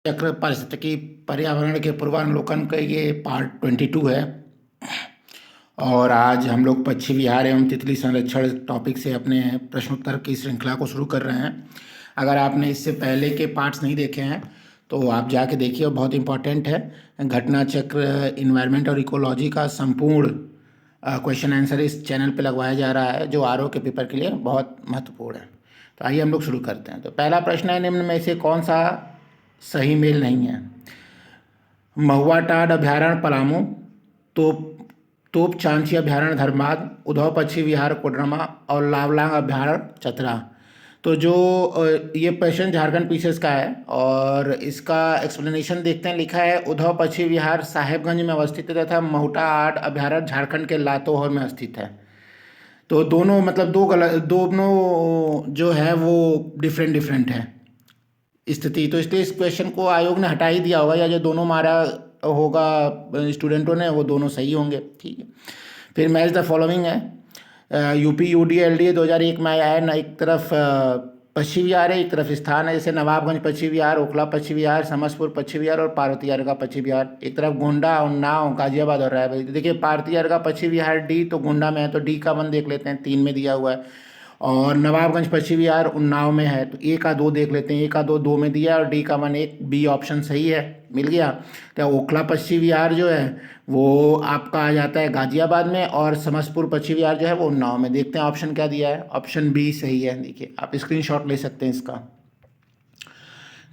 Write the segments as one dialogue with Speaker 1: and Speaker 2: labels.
Speaker 1: चक्र पारिस्थितिकी पर्यावरण के पूर्वावलोकन का ये पार्ट 22 है। और आज हम लोग पक्षी विहार एवं तितली संरक्षण टॉपिक से अपने प्रश्नोत्तर की श्रृंखला को शुरू कर रहे हैं। अगर आपने इससे पहले के पार्ट्स नहीं देखे हैं तो आप जाके देखिए, बहुत इम्पॉर्टेंट है। घटना चक्र, इन्वायरमेंट और इकोलॉजी का संपूर्ण क्वेश्चन आंसर इस चैनल पे लगवाया जा रहा है, जो आरओ के पेपर के लिए बहुत महत्वपूर्ण है। तो आइए हम लोग शुरू करते हैं। तो पहला प्रश्न है, निम्न में से कौन सा सही मेल नहीं है? महुआ टाड अभ्यारण्य पलामू, तोप चांची अभ्यारण्य धर्माद, उधव पक्षी विहार कोडरमा और लावलांग अभ्यारण्य चतरा। तो जो ये क्वेश्चन झारखंड पीसेस का है और इसका एक्सप्लेनेशन देखते हैं। लिखा है उधव पक्षी विहार साहेबगंज में अवस्थित है तथा महुआ टाड अभ्यारण्य झारखंड के लातोहर में स्थित है। तो दोनों मतलब दोनों जो है वो डिफरेंट है स्थिति। तो इसलिए इस क्वेश्चन को आयोग ने हटा ही दिया होगा, या जो दोनों मारा होगा स्टूडेंटों ने वो दोनों सही होंगे। ठीक है, फिर मैच द फॉलोइंग है। यूपी UDLD 2001 में आया है। एक तरफ पक्षी विहार है, एक तरफ स्थान है, जैसे नवाबगंज पक्षी विहार, ओखला पक्षी विहार, समस्तपुर पक्षी विहार और पार्वती अर्गा पक्षी विहार। एक तरफ गोंडा, उन्नाव, गाजियाबाद और रायबरेली। देखिए पार्वती अर्गा पक्षी विहार डी तो गोंडा में है, तो डी का 1 देख लेते हैं, 3 में दिया हुआ है। और नवाबगंज पक्षी विहार उन्नाव में है, तो ए का 2 देख लेते हैं। ए का 2 में दिया है और डी का 1 1, बी ऑप्शन सही है, मिल गया। तो ओखला पक्षी विहार जो है वो आपका आ जाता है गाजियाबाद में, और समस्तपुर पक्षी विहार जो है वो उन्नाव में। देखते हैं ऑप्शन क्या दिया है। ऑप्शन बी सही है। देखिए आप स्क्रीनशॉट ले सकते हैं इसका।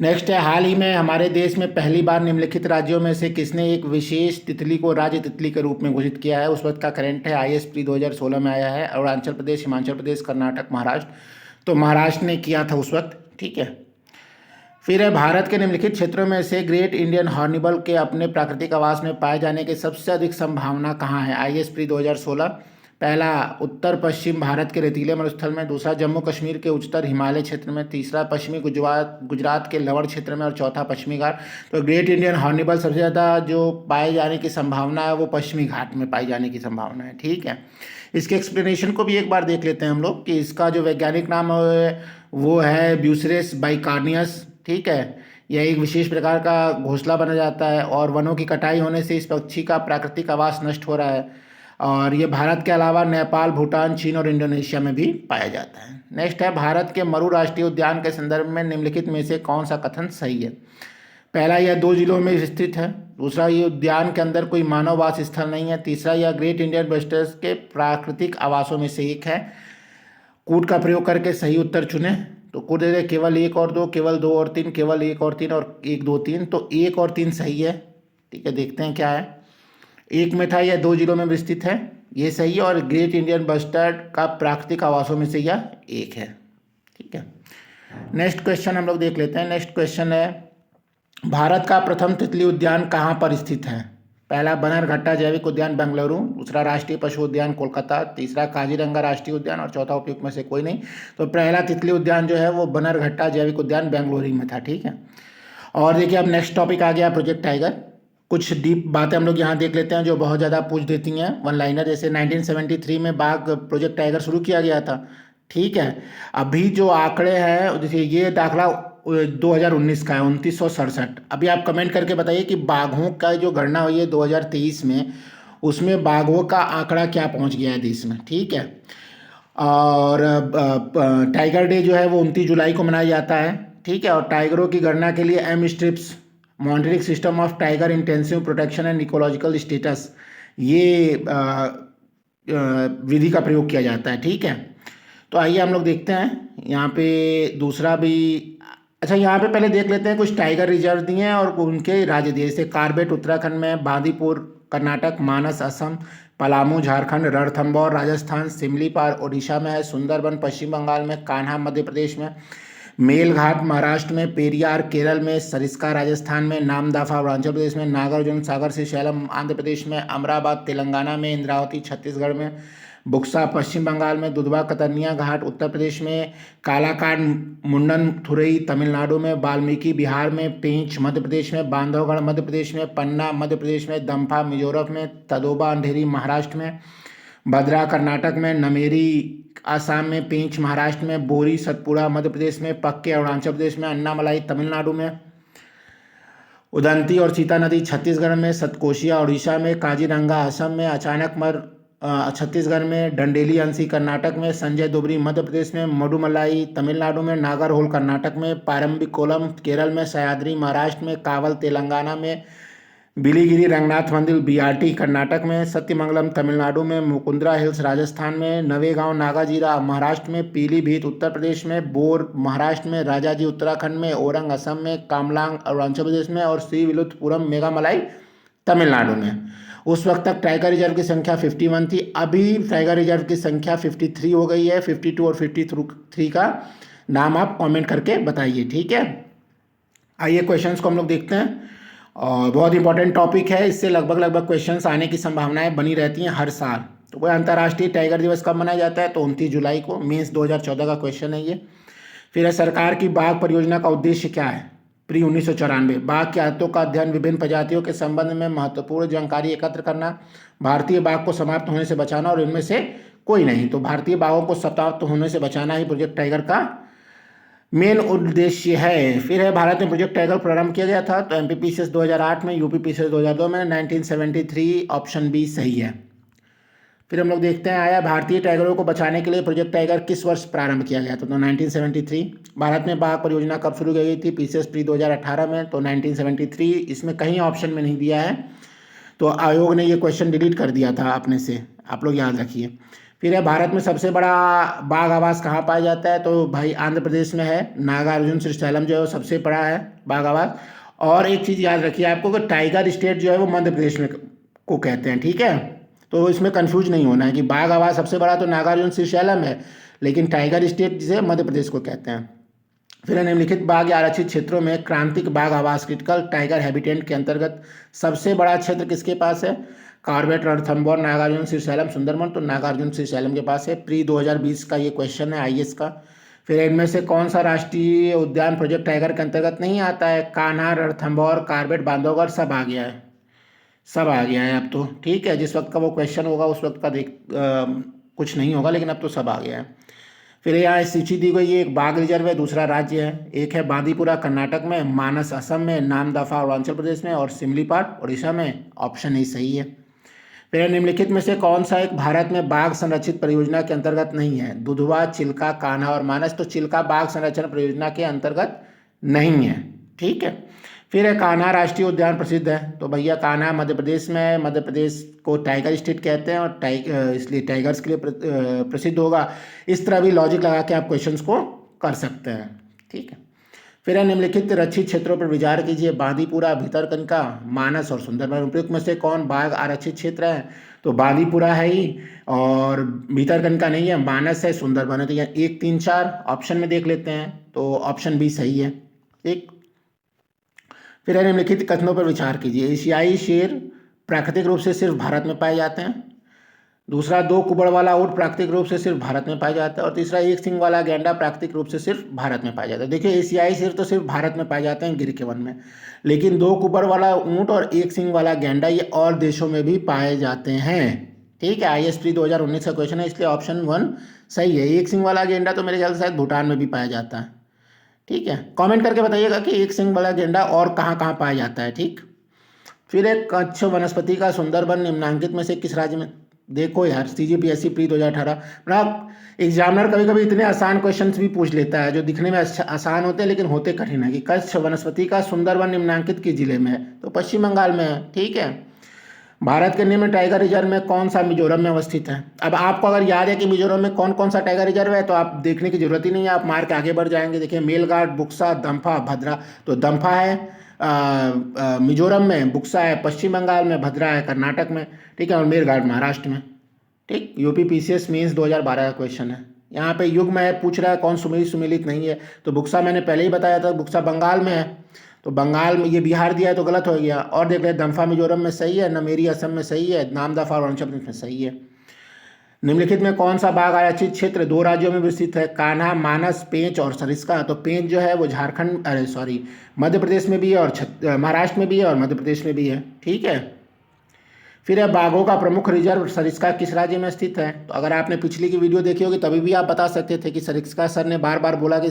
Speaker 1: नेक्स्ट है, हाल ही में हमारे देश में पहली बार निम्नलिखित राज्यों में से किसने एक विशेष तितली को राज्य तितली के रूप में घोषित किया है? उस वक्त का करंट है, ISP 2016 में आया है। अरुणाचल प्रदेश, हिमाचल प्रदेश, कर्नाटक, महाराष्ट्र। तो महाराष्ट्र ने किया था उस वक्त। ठीक है, फिर है, भारत के निम्नलिखित क्षेत्रों में से ग्रेट इंडियन हॉर्निबल के अपने प्राकृतिक आवास में पाए जाने की सबसे अधिक संभावना कहाँ है? ISP 2016। पहला, उत्तर पश्चिम भारत के रेतीले मरुस्थल में। दूसरा, जम्मू कश्मीर के उच्चतर हिमालय क्षेत्र में। तीसरा, पश्चिमी गुजरात के लवण क्षेत्र में। और चौथा, पश्चिमी घाट। तो ग्रेट इंडियन हॉर्निबल सबसे ज़्यादा जो पाए जाने की संभावना है वो पश्चिमी घाट में पाई जाने की संभावना है। ठीक है, इसके एक्सप्लेनेशन को भी एक बार देख लेते हैं हम लोग कि इसका जो वैज्ञानिक नाम है वो है ब्यूसरेस बाइकार्नियस। ठीक है, यह एक विशेष प्रकार का घोंसला बना जाता है और वनों की कटाई होने से इस पक्षी का प्राकृतिक आवास नष्ट हो रहा है। और ये भारत के अलावा नेपाल, भूटान, चीन और इंडोनेशिया में भी पाया जाता है। नेक्स्ट है, भारत के मरु राष्ट्रीय उद्यान के संदर्भ में निम्नलिखित में से कौन सा कथन सही है? पहला, यह 2 जिलों में स्थित है। दूसरा, ये उद्यान के अंदर कोई मानव वास स्थल नहीं है। तीसरा, यह ग्रेट इंडियन बस्टर्स के प्राकृतिक आवासों में से एक है। कूट का प्रयोग करके सही उत्तर चुने। तो कूट दे रहे केवल 1 और 2, केवल 2 और 3, केवल 1 और 3 और 1 2 3। तो 1 और 3 सही है। ठीक है, देखते हैं क्या है। 1 में था यह 2 जिलों में विस्तृत है, ये सही है। और ग्रेट इंडियन बस्टर्ड का प्राकृतिक आवासों में से यह एक है। ठीक है, नेक्स्ट क्वेश्चन हम लोग देख लेते हैं। नेक्स्ट क्वेश्चन है, भारत का प्रथम तितली उद्यान कहाँ पर स्थित है? पहला, बनरघट्टा जैविक उद्यान बेंगलुरु। दूसरा, राष्ट्रीय पशु उद्यान कोलकाता। तीसरा, काजीरंगा राष्ट्रीय उद्यान। और चौथा, उपयुक्त में से कोई नहीं। तो पहला तितली उद्यान जो है वो बनरघट्टा जैविक उद्यान बेंगलुरु में था। ठीक है, और देखिए अब नेक्स्ट टॉपिक आ गया प्रोजेक्ट टाइगर। कुछ डीप बातें हम लोग यहाँ देख लेते हैं जो बहुत ज़्यादा पूछ देती हैं 1 लाइनर। जैसे 1973 में बाघ प्रोजेक्ट टाइगर शुरू किया गया था। ठीक है, अभी जो आंकड़े हैं, देखिए ये दाखला 2019 का है, 2967। अभी आप कमेंट करके बताइए कि बाघों का जो गणना हुई है 2023 में, उसमें बाघों का आंकड़ा क्या पहुँच गया है देश में। ठीक है, और टाइगर डे जो है वो 29 जुलाई को मनाया जाता है। ठीक है, और टाइगरों की गणना के लिए M-STRIPS monitoring system of tiger intensive protection and ecological status, ये विधि का प्रयोग किया जाता है। ठीक है, तो आइए हम लोग देखते हैं यहाँ पे दूसरा भी। अच्छा, यहाँ पे पहले देख लेते हैं कुछ टाइगर रिजर्व दिए हैं और उनके राज्य दिए। जैसे कार्बेट उत्तराखंड में, बांदीपुर कर्नाटक, मानस असम, पलामू झारखंड, रणथंभौर राजस्थान, सिमलीपाल उड़ीसा में है, सुंदरबन पश्चिम बंगाल में, कान्हा मध्य प्रदेश में, मेलघाट महाराष्ट्र में, पेरियार केरल में, सरिस्का राजस्थान में, नामदफा अरुणाचल प्रदेश में, नागार्जुन सागर से शैलम आंध्र प्रदेश में, अमराबाद तेलंगाना में, इंद्रावती छत्तीसगढ़ में, बुक्सा पश्चिम बंगाल में, दुधवा कतरनिया घाट उत्तर प्रदेश में, कालाकाड मुंडन थुरई तमिलनाडु में, वाल्मीकि बिहार में, पेंच मध्य प्रदेश में, बांधवगढ़ मध्य प्रदेश में, पन्ना मध्य प्रदेश में, दम्फा मिजोरम में, तदोबा अंधेरी महाराष्ट्र में, भद्रा कर्नाटक में, नमेरी आसाम में, पेंच महाराष्ट्र में, बोरी सतपुड़ा मध्य प्रदेश में, पक्के अरुणाचल प्रदेश में, अन्नामलाई तमिलनाडु में, उदंती और सीता नदी छत्तीसगढ़ में, सतकोशिया उड़ीसा में, काजीरंगा असम में, अचानकमर छत्तीसगढ़ में, डंडेली अंसी कर्नाटक में, संजय दुबरी मध्य प्रदेश में, मडुमलाई तमिलनाडु में, नागरहोल कर्नाटक में, पारम्बिकुलम केरल में, सह्याद्री महाराष्ट्र में, कावल तेलंगाना में, बिलीगिरी रंगनाथ मंदिर बीआरटी कर्नाटक में, सत्यमंगलम तमिलनाडु में, मुकुंदरा हिल्स राजस्थान में, नवेगांव नागाजीरा महाराष्ट्र में, पीलीभीत उत्तर प्रदेश में, बोर महाराष्ट्र में, राजाजी उत्तराखंड में, ओरंग असम में, कामलांग अरुणाचल प्रदेश में और श्रीविल्लुपुरम मेघामलाई तमिलनाडु में। उस वक्त तक टाइगर रिजर्व की संख्या 51 थी, अभी टाइगर रिजर्व की संख्या 53 हो गई है। 52 और 53 का नाम आप कमेंट करके बताइए, ठीक है। आइए क्वेश्चंस को हम लोग देखते हैं, और बहुत इंपॉर्टेंट टॉपिक है, इससे लगभग क्वेश्चंस आने की संभावनाएं बनी रहती हैं हर साल। तो कोई अंतर्राष्ट्रीय टाइगर दिवस कब मनाया जाता है? तो 29 जुलाई को। मेंस 2014 का क्वेश्चन है ये। फिर है, सरकार की बाघ परियोजना का उद्देश्य क्या है? प्री 1994। बाघ की आदतों का अध्ययन, विभिन्न प्रजातियों के संबंध में महत्वपूर्ण जानकारी एकत्र करना, भारतीय बाघ को समाप्त होने से बचाना और इनमें से कोई नहीं। तो भारतीय बाघों को समाप्त होने से बचाना ही प्रोजेक्ट टाइगर का मेन उद्देश्य है। फिर है, भारत में प्रोजेक्ट टाइगर प्रारंभ किया गया था तो एमपीपीसीएस 2008 में, यूपीपीसीएस 2002 में, 1973 ऑप्शन बी सही है। फिर हम लोग देखते हैं, आया भारतीय टाइगरों को बचाने के लिए प्रोजेक्ट टाइगर किस वर्ष प्रारंभ किया गया था? तो 1973। भारत में बाघ परियोजना कब शुरू की गई थी? पीसीएस प्री 2018 में, तो 1973। इसमें कहीं ऑप्शन में नहीं दिया है, तो आयोग ने ये क्वेश्चन डिलीट कर दिया था अपने से, आप लोग याद रखिए। फिर है, भारत में सबसे बड़ा बाघ आवास कहाँ पाया जाता है? तो भाई आंध्र प्रदेश में है, नागार्जुन श्रीशैलम जो है वो सबसे बड़ा है बाघ आवास। और एक चीज़ याद रखिए आपको कि टाइगर स्टेट जो है वो मध्य प्रदेश में को कहते हैं, ठीक है। तो इसमें कंफ्यूज नहीं होना है कि बाघ आवास सबसे बड़ा तो नागार्जुन श्रीशैलम है, लेकिन टाइगर स्टेट जिसे मध्य प्रदेश को कहते हैं। फिर निम्नलिखित बाघ या आरक्षित क्षेत्रों में क्रांतिक बाघ आवास क्रिटिकल टाइगर हैबिटेट के अंतर्गत सबसे बड़ा क्षेत्र किसके पास है? कॉर्बेट, रणथंभौर, नागार्जुन श्रीशैलम, सुंदरबन। तो नागार्जुन श्रीशैलम के पास है। प्री 2020 का ये क्वेश्चन है आईएएस का। फिर इनमें से कौन सा राष्ट्रीय उद्यान प्रोजेक्ट टाइगर के अंतर्गत नहीं आता है? कान्हा, रणथंभौर, कॉर्बेट, बांधवगढ़ सब आ गया है, सब आ गया है अब तो, ठीक है। जिस वक्त का वो क्वेश्चन होगा उस वक्त का कुछ नहीं होगा, लेकिन अब तो सब आ गया है। फिर यहाँ सूची दी गई है, एक बाघ रिजर्व है, दूसरा राज्य है। एक है बांदीपुरा कर्नाटक में, मानस असम में, नामदफा अरुणाचल प्रदेश में और सिमलीपाल उड़ीसा में। ऑप्शन ही सही है। फिर निम्नलिखित में से कौन सा एक भारत में बाघ संरक्षित परियोजना के अंतर्गत नहीं है? दुधवा, चिल्का, कान्हा और मानस। तो चिल्का बाघ संरक्षण परियोजना के अंतर्गत नहीं है, ठीक है। फिर है, कान्हा राष्ट्रीय उद्यान प्रसिद्ध है। तो भैया कान्हा मध्य प्रदेश में है, मध्य प्रदेश को टाइगर स्टेट कहते हैं और इसलिए टाइगर्स के लिए प्रसिद्ध होगा। इस तरह भी लॉजिक लगा के आप क्वेश्चंस को कर सकते हैं, ठीक है। फिर है, निम्नलिखित रक्षित क्षेत्रों पर विचार कीजिए। बांदीपुरा, भितरकनिका, मानस और सुंदरबन। उपयुक्त में से कौन बाघ आरक्षित क्षेत्र है? तो बांदीपुरा है ही, और भितरकनिका नहीं है, मानस है, सुंदरबन है। तो यहाँ 1, 3, 4 ऑप्शन में देख लेते हैं, तो ऑप्शन बी सही है, ठीक। फिर है, निम्नलिखित कथनों पर विचार कीजिए। एशियाई शेर प्राकृतिक रूप से सिर्फ भारत में पाए जाते हैं। दूसरा, 2 कुबड़ वाला ऊँट प्राकृतिक रूप से सिर्फ भारत में पाया जाता है। और तीसरा, 1 सींग वाला गैंडा प्राकृतिक रूप से सिर्फ भारत में पाया जाता है। देखिए, एशियाई शेर तो सिर्फ भारत में पाए जाते हैं गिर के वन में, लेकिन 2 कुबड़ वाला ऊँट और 1 सींग वाला गैंडा ये और देशों में भी पाए जाते हैं, ठीक है। आईएएस 2019 का क्वेश्चन है, इसलिए ऑप्शन 1 सही है। 1 सींग वाला गेंडा तो मेरे ख्याल से शायद भूटान में भी पाया जाता है, ठीक है। कमेंट करके बताइएगा कि 1 सींग वाला गेंडा और कहाँ कहाँ पाया जाता है, ठीक। फिर एक, कच्छ वनस्पति का सुंदरबन निम्नांकित में से किस राज्य में? देखो यार, सीजीपीएससी प्री 2018 मतलब एग्जामिनर कभी कभी इतने आसान क्वेश्चंस भी पूछ लेता है जो दिखने में आसान होते हैं लेकिन होते कठिन है। कि कच्छ वनस्पति का सुंदरबन निम्नांकित किस जिले में है? तो पश्चिम बंगाल में है, ठीक है। भारत के निम्न टाइगर रिजर्व में कौन सा मिजोरम में अवस्थित है? अब आपको अगर याद है कि मिजोरम में कौन कौन सा टाइगर रिजर्व है तो आप देखने की जरूरत ही नहीं है, आप मार के आगे बढ़ जाएंगे। देखिए, मेलघाट, बुक्सा, दम्फा, भद्रा। तो दम्फा है मिजोरम में, बुक्सा है पश्चिम बंगाल में, भद्रा है कर्नाटक में, ठीक है, और मेलघाट महाराष्ट्र में, ठीक। यूपी पीसीएस मीन्स 2012 का क्वेश्चन है। यहाँ पे युग्म है, पूछ रहा है कौन सुमेलित सुमेलित नहीं है। तो बुक्सा मैंने पहले ही बताया था, बुक्सा बंगाल में है, तो बंगाल में ये बिहार दिया है तो गलत हो गया। और देख रहे, दम्फा मिजोरम में सही है, नमेरी असम में सही है, नामदफा अरुणाचल प्रदेश में सही है। निम्नलिखित में कौन सा बाघ आरक्षित क्षेत्र 2 राज्यों में विस्तृत है? कान्हा, मानस, पेंच और सरिस्का। तो पेंच जो है वो झारखंड, मध्य प्रदेश में भी है और महाराष्ट्र में भी है और मध्य प्रदेश में भी है, ठीक है। फिर है, बाघों का प्रमुख रिजर्व सरिस्का किस राज्य में स्थित है? तो अगर आपने पिछली की वीडियो देखी होगी तभी भी आप बता सकते थे कि सरिस्का, सर ने बार बार बोला कि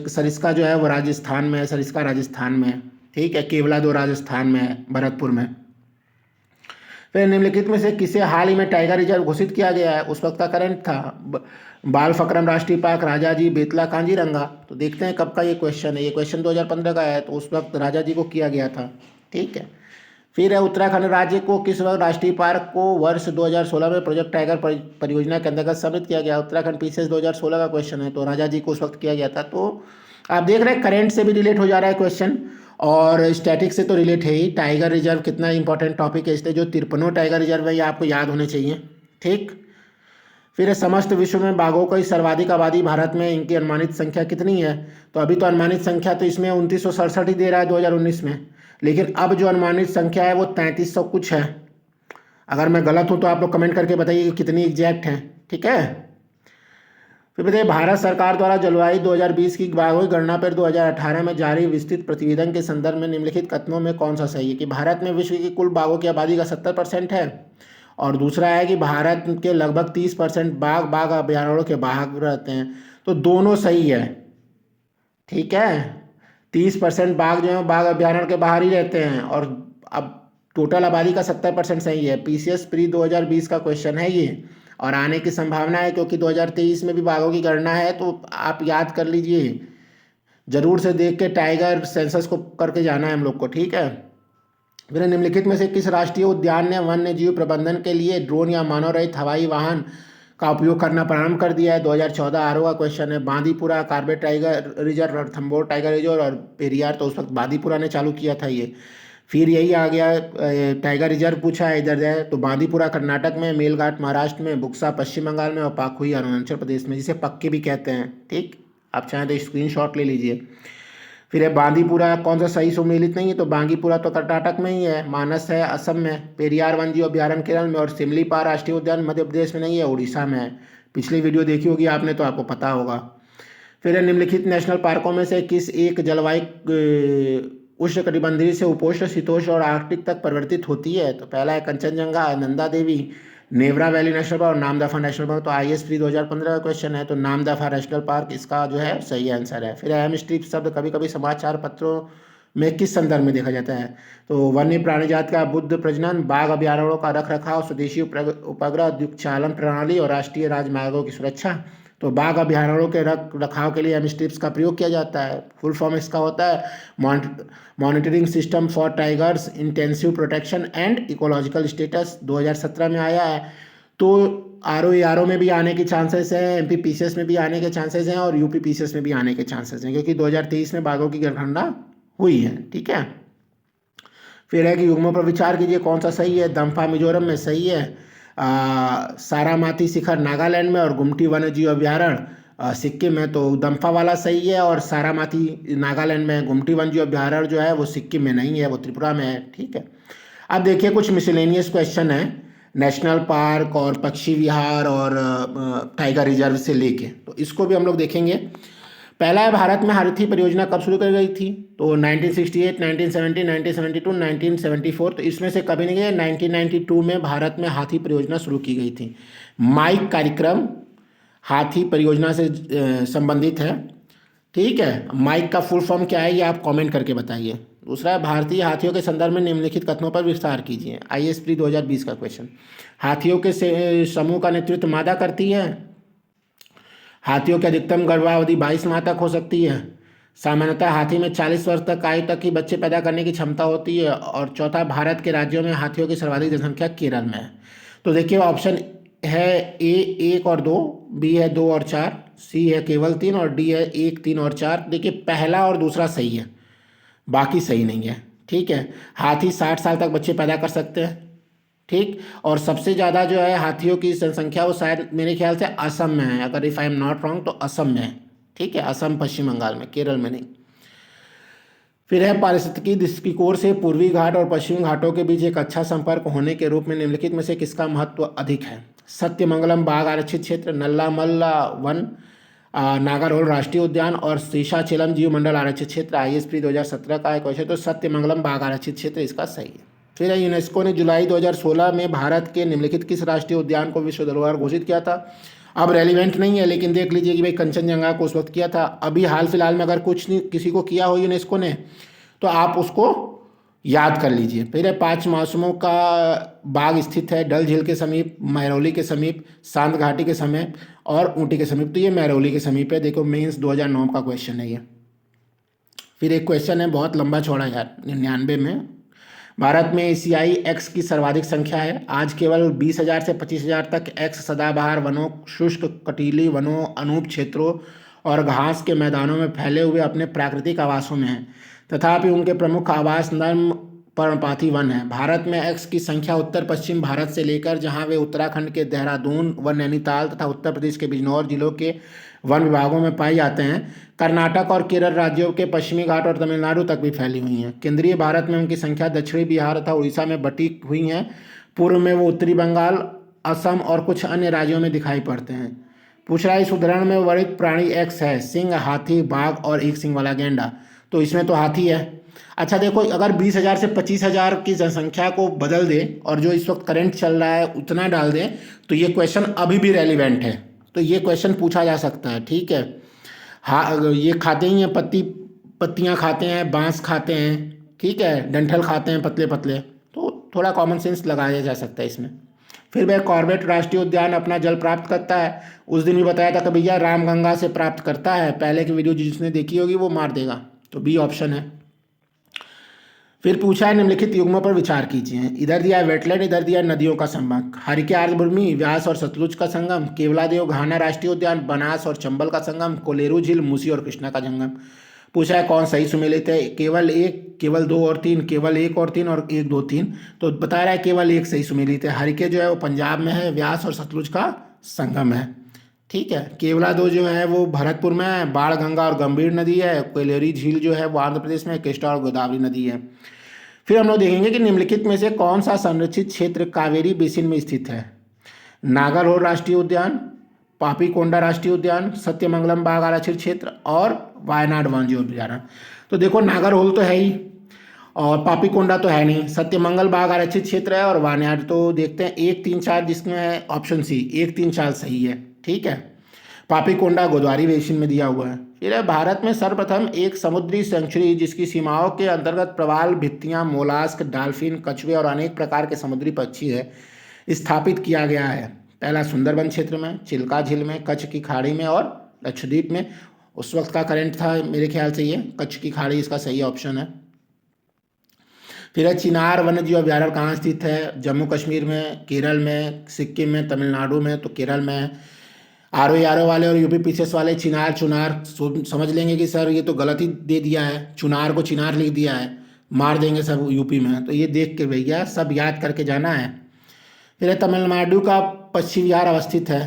Speaker 1: सरिस्का जो है वो राजस्थान में है, सरिस्का राजस्थान में है, ठीक है, केवलादो राजस्थान में है, भरतपुर में। फिर निम्नलिखित में से किसे हाल ही में टाइगर रिजर्व घोषित किया गया है? उस वक्त का करंट था बाल फकरम राष्ट्रीय पार्क, राजाजी, बेतला, कांजीरंगा। तो देखते हैं कब का ये क्वेश्चन है। ये क्वेश्चन 2015 का है, तो उस वक्त राजाजी को किया गया था। ठीक है। फिर है उत्तराखंड राज्य को किस वक्त राष्ट्रीय पार्क को वर्ष 2016 में प्रोजेक्ट टाइगर परियोजना के अंतर्गत सम्मिलित किया गया? उत्तराखंड पीसीएस 2016 का क्वेश्चन है, तो राजाजी को उस वक्त किया गया था। तो आप देख रहे हैं करंट से भी रिलेट हो जा रहा है क्वेश्चन, और स्टैटिक से तो रिलेट है ही। टाइगर रिजर्व कितना इंपॉर्टेंट टॉपिक है, इसलिए जो 53 टाइगर रिजर्व है ये आपको याद होने चाहिए। ठीक। फिर समस्त विश्व में बाघों की सर्वाधिक आबादी भारत में, इनकी अनुमानित संख्या कितनी है? तो अभी तो अनुमानित संख्या तो इसमें 2967 ही दे रहा है 2019 में, लेकिन अब जो अनुमानित संख्या है वो 3300 कुछ है। अगर मैं गलत हूँ तो आप लोग कमेंट करके बताइए कि कितनी एग्जैक्ट है। ठीक है। फिर बताइए भारत सरकार द्वारा जलवायु 2020 की बाघों की गणना पर 2018 में जारी विस्तृत प्रतिवेदन के संदर्भ में निम्नलिखित कथनों में कौन सा सही है? कि भारत में विश्व की कुल बाघों की आबादी का 70% है, और दूसरा है कि भारत के लगभग 30% बाघ अभयारण्यों के बाहर रहते हैं। तो दोनों सही है। ठीक है, 30% बाघ जो है बाघ अभयारण्य के बाहर ही रहते हैं, और अब टोटल आबादी का 70% सही है। पीसीएस प्री 2020 का क्वेश्चन है ये, और आने की संभावना है क्योंकि 2023 में भी बाघों की गणना है, तो आप याद कर लीजिए, जरूर से देख के टाइगर सेंसस को करके जाना है हम लोग को। ठीक है। फिर निम्नलिखित में से किस राष्ट्रीय उद्यान ने वन्य जीव प्रबंधन के लिए ड्रोन या मानव रहित हवाई वाहन का उपयोग करना प्रारंभ कर दिया है? 2014 आरओ का क्वेश्चन है। Bandipura, Corbett tiger reserve, Ranthambore tiger reserve और पेरियार, तो उस वक्त बांदीपुरा ने चालू किया था ये। फिर यही आ गया टाइगर रिजर्व पूछा है इधर है, तो बांदीपुरा कर्नाटक में, मेलघाट महाराष्ट्र में, बुक्सा पश्चिम बंगाल में और पाखुई अरुणाचल प्रदेश में, जिसे पक्के भी कहते हैं। ठीक, आप चाहें तो स्क्रीनशॉट ले लीजिए। फिर है बांदीपुरा कौन सा सही सुमेलित नहीं है? तो बांदीपुरा तो कर्नाटक में ही है, मानस है असम में, पेरियार वन जीव अभ्यारण्य केरल में, और सिमलीपाल राष्ट्रीय उद्यान मध्य प्रदेश में नहीं है, उड़ीसा में है। पिछली वीडियो देखी होगी आपने तो आपको पता होगा। फिर है निम्नलिखित नेशनल पार्कों में से किस एक जलवायु उष्णकटिबंधीय से उपोष्ण, शीतोष्ण और आर्कटिक तक परिवर्तित होती है? तो पहला है Kanchenjunga, Nanda Devi, Neora valley national park और नामदफा नेशनल पार्क। तो आईएएस प्री 2015 का क्वेश्चन है, तो नामदफा नेशनल पार्क इसका जो है सही आंसर है। फिर अहम स्ट्रिप शब्द कभी कभी समाचार पत्रों में किस संदर्भ में देखा जाता है? तो वन्य प्राणी जात का बुद्ध प्रजनन, बाघ अभयारण्यों का रख रखाव, स्वदेशी उपग्रह द्वीपचालन प्रणाली और राष्ट्रीय राजमार्गों की सुरक्षा। तो बाघ अभयारण्यों के रख रखाव के लिए एम स्ट्रिप्स का प्रयोग किया जाता है। फुल फॉर्म इसका होता है monitoring system for tigers intensive protection and ecological status, 2017 में आया है। तो आरओ में भी आने के चांसेस हैं, एमपी पीसीएस में भी आने के चांसेस हैं, और यूपी पीसीएस में भी आने के चांसेस हैं, क्योंकि 2023 में बाघों की गणना हुई है। ठीक है। फिर है कि युग्मों पर विचार कीजिए कौन सा सही है? दम्फा मिजोरम में सही है, सारामाती शिखर नागालैंड में, और गुमटी वन्य जीव अभ्यारण्य सिक्किम में। तो दम्फा वाला सही है, और सारामाती नागालैंड में, गुमटी वन्य जीव अभ्यारण्य जो है वो सिक्किम में नहीं है, वो त्रिपुरा में है। ठीक है। अब देखिए कुछ मिसलेनियस क्वेश्चन है नेशनल पार्क और पक्षी विहार और टाइगर रिजर्व से लेके, तो इसको भी हम लोग देखेंगे। पहला है भारत में हाथी परियोजना कब शुरू की गई थी? तो 1968, 1970, 1972, 1974। तो इसमें से कभी नहीं गया। 1992 में भारत में हाथी परियोजना शुरू की गई थी। माइक कार्यक्रम हाथी परियोजना से संबंधित है। ठीक है, माइक का फुल फॉर्म क्या है ये आप कमेंट करके बताइए। दूसरा है भारतीय हाथियों के संदर्भ में निम्नलिखित कथनों पर विस्तार कीजिए। आईएएस प्री 2020 का क्वेश्चन। हाथियों के समूह का नेतृत्व मादा करती है। हाथियों की अधिकतम गर्भावधि 22 माह तक हो सकती है। सामान्यतः हाथी में 40 वर्ष तक आयु तक की बच्चे पैदा करने की क्षमता होती है। और चौथा, भारत के राज्यों में हाथियों की सर्वाधिक जनसंख्या केरल में है। तो देखिए ऑप्शन है ए 1 और 2, बी है 2 और 4, सी है केवल 3 और डी है 1, 3 और 4। देखिए पहला और दूसरा सही है, बाकी सही नहीं है। ठीक है, हाथी 60 साल तक बच्चे पैदा कर सकते हैं। ठीक, और सबसे ज़्यादा जो है हाथियों की जनसंख्या वो शायद मेरे ख्याल से असम में है, अगर if I am not wrong तो असम में है। ठीक है, असम पश्चिम बंगाल में, केरल में नहीं। फिर है पारिस्थितिकी दृष्टिकोण से पूर्वी घाट और पश्चिमी घाटों के बीच एक अच्छा संपर्क होने के रूप में निम्नलिखित में से किसका महत्व अधिक है? सत्यमंगलम बाघ आरक्षित क्षेत्र, नल्लामल्ला वन, नागरहोल राष्ट्रीय उद्यान और शेषाचलम जीव मंडल आरक्षित क्षेत्र। आईएएस प्री 2017 का है क्वेश्चन, तो सत्यमंगलम बाघ आरक्षित क्षेत्र इसका सही है। फिर है यूनेस्को ने जुलाई 2016 में भारत के निम्नलिखित किस राष्ट्रीय उद्यान को विश्व धरोहर घोषित किया था? अब रेलिवेंट नहीं है, लेकिन देख लीजिए कि भाई कंचनजंगा को उस वक्त किया था। अभी हाल फिलहाल में अगर कुछ नहीं किसी को किया हो यूनेस्को ने, तो आप उसको याद कर लीजिए। फिर है 5 मौसमों का बाग स्थित है डल झील के समीप, महरौली के समीप, सांत घाटी के समीप और ऊटी के समीप। तो ये महरौली के समीप है। देखो मेंस 2009 का क्वेश्चन है ये। फिर एक क्वेश्चन है बहुत लंबा चौड़ा यार, 99 में। भारत में एशियाई एक्स की सर्वाधिक संख्या है। आज केवल 20,000 से 25,000 तक एक्स सदाबहार वनों, शुष्क कटीली वनों, अनूप क्षेत्रों और घास के मैदानों में फैले हुए अपने प्राकृतिक आवासों में हैं। तथापि उनके प्रमुख आवास नर्म पर्णपाती वन है। भारत में एक्स की संख्या उत्तर पश्चिम भारत से लेकर जहां वे उत्तराखंड के देहरादून व नैनीताल तथा उत्तर प्रदेश के बिजनौर जिलों के वन विभागों में पाई जाते हैं, कर्नाटक और केरल राज्यों के पश्चिमी घाट और तमिलनाडु तक भी फैली हुई हैं। केंद्रीय भारत में उनकी संख्या दक्षिणी बिहार तथा उड़ीसा में बटी हुई हैं। पूर्व में वो उत्तरी बंगाल, असम और कुछ अन्य राज्यों में दिखाई पड़ते हैं। पूछ रहा है इस उदाहरण में वर्णित प्राणी एक्स है, सिंह, हाथी, बाघ और एक सिंह वाला गेंडा। तो इसमें तो हाथी है। अच्छा देखो, अगर 20,000 से 25,000 की जनसंख्या को बदल दे और जो इस वक्त करंट चल रहा है उतना डाल दें तो ये क्वेश्चन अभी भी रेलिवेंट है। तो ये क्वेश्चन पूछा जा सकता है, ठीक है। हाँ, ये खाते ही हैं, पत्तियाँ खाते हैं, बांस खाते हैं, ठीक है, डंठल खाते हैं पतले पतले। तो थोड़ा कॉमन सेंस लगाया जा सकता है इसमें। फिर वह कॉर्बेट राष्ट्रीय उद्यान अपना जल प्राप्त करता है। उस दिन भी बताया था कि भैया रामगंगा से प्राप्त करता है। पहले की वीडियो जिसने देखी होगी वो मार देगा। तो बी ऑप्शन है। फिर पूछा है निम्नलिखित युग्मों पर विचार कीजिए। इधर दिया है वेटलैंड, इधर दिया है नदियों का संबंध। हरिके आर्द्रभूमि, व्यास और सतलुज का संगम, केवलादेव घाना राष्ट्रीय उद्यान, बनास और चंबल का संगम, कोलेरू झील, मूसी और कृष्णा का संगम। पूछा है कौन सही सुमेलित है। केवल एक, केवल दो और तीन, केवल एक और तीन और एक, दो, तीन। तो बता रहा है केवल एक सही सुमेलित है। हरिके जो है वो पंजाब में है, व्यास और सतलुज का संगम है, ठीक है। केवला दो जो है वो भरतपुर में है, बाण गंगा और गंभीर नदी है। कोयलेरी झील जो है वो आंध्र प्रदेश में, कृष्णा और गोदावरी नदी है। फिर हम लोग देखेंगे कि निम्नलिखित में से कौन सा संरक्षित क्षेत्र कावेरी बेसिन में स्थित है। नागरहोल राष्ट्रीय उद्यान, पापीकोंडा राष्ट्रीय उद्यान, सत्यमंगलम बाघ आरक्षित क्षेत्र और वायनाड वन्यजीव अभयारण्य। तो देखो नागरहोल तो है ही और पापीकोंडा तो है नहीं, सत्यमंगल बाघ आरक्षित क्षेत्र है और वायनाड। तो देखते हैं 1, 3, 4 जिसमें है ऑप्शन सी 1, 3, 4 सही है, ठीक है। पापीकोंडा गोदावरी बेसिन में दिया हुआ है। फिर है भारत में सर्वप्रथम एक समुद्री सेंचुरी जिसकी सीमाओं के अंतर्गत प्रवाल, भित्तियां, मोलास्क, डॉल्फिन, कछुए और अनेक प्रकार के समुद्री पक्षी है स्थापित किया गया है। पहला सुंदरबन क्षेत्र में, चिल्का झील में, कच्छ की खाड़ी में और लक्षद्वीप में। उस वक्त का करंट था मेरे ख्याल से ये कच्छ की खाड़ी इसका सही ऑप्शन है। फिर है चिनार वन्यजीव अभयारण्य कहाँ स्थित है। जम्मू कश्मीर में, केरल में, सिक्किम में, तमिलनाडु में। तो केरल में है। आर वाले और यूपी पीसीएस वाले चिनार चुनार समझ लेंगे कि सर ये तो गलत ही दे दिया है, चुनार को चिनार लिख दिया है, मार देंगे सब यूपी में। तो ये देख के भैया सब याद करके जाना है। फिर है तमिलनाडु का पश्चिम बिहार अवस्थित है।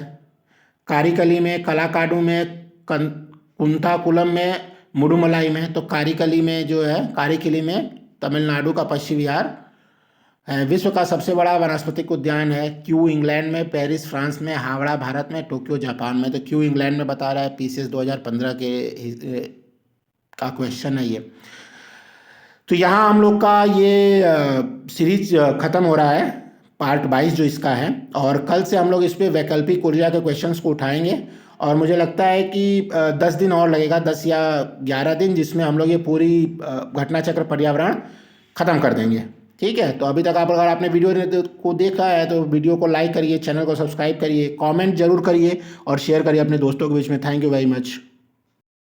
Speaker 1: कारिकली में, कलाकाडू में, कुंथाकुलम में, मुडुमलाई में। तो कारिकली में जो है, कारिकली में तमिलनाडु का पश्चिम बिहार है। विश्व का सबसे बड़ा वनस्पतिक उद्यान है। क्यू इंग्लैंड में, पेरिस फ्रांस में, हावड़ा भारत में, टोक्यो जापान में। तो क्यू इंग्लैंड में बता रहा है, पीसीएस 2015 के का क्वेश्चन है ये। तो यहाँ हम लोग का ये सीरीज ख़त्म हो रहा है, पार्ट 22 जो इसका है। और कल से हम लोग इस पर वैकल्पिक ऊर्जा के क्वेश्चंस को उठाएंगे और मुझे लगता है कि 10 दिन और लगेगा, 10 या 11 दिन, जिसमें हम लोग ये पूरी घटना चक्र पर्यावरण ख़त्म कर देंगे, ठीक है। तो अभी तक आप अगर आपने वीडियो को देखा है तो वीडियो को लाइक करिए, चैनल को सब्सक्राइब करिए, कमेंट जरूर करिए और शेयर करिए अपने दोस्तों के बीच में। Thank you very much.